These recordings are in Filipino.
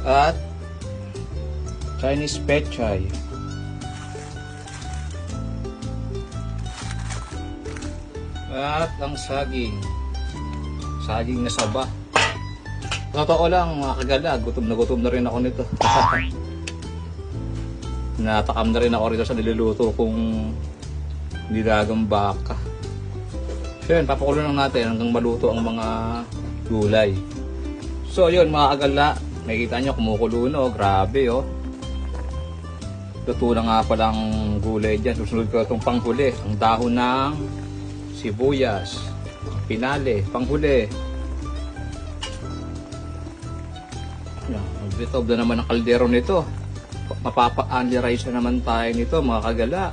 at Chinese pechay. At ang saging na saba. Totoo lang mga kagala, gutom na rin ako nito. Natakam na rin ako rito sa niluluto kong nilagang baka. So yun, papakulo lang natin hanggang maluto ang mga gulay. So yun mga kagala, nakikita nyo kumukulo na, grabe oh. Luto na nga palang gulay dyan. Susunod ko itong panghuli, ang dahon ng sibuyas, pinale, panghuli. Magbitob na naman ang kaldero nito. Mapapa-unli-rice na naman tayo nito mga kagala.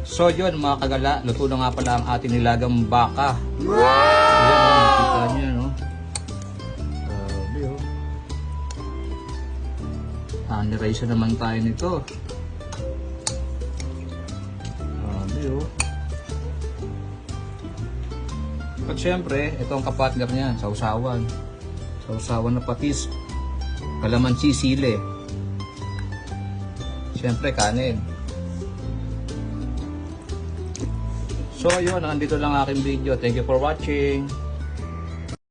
So yun mga kagala, luto na nga pala ang ating nilagang baka. Wow! Ayan o, nakita nyo no? Grabe o. Unli-rice na naman tayo nito. Grabe o. At syempre, ito ang kapatner niya, sausawan. Sausawan na patis. Kalamansi, sile. Syempre, kanin. So, ayun, nandito lang aking video. Thank you for watching.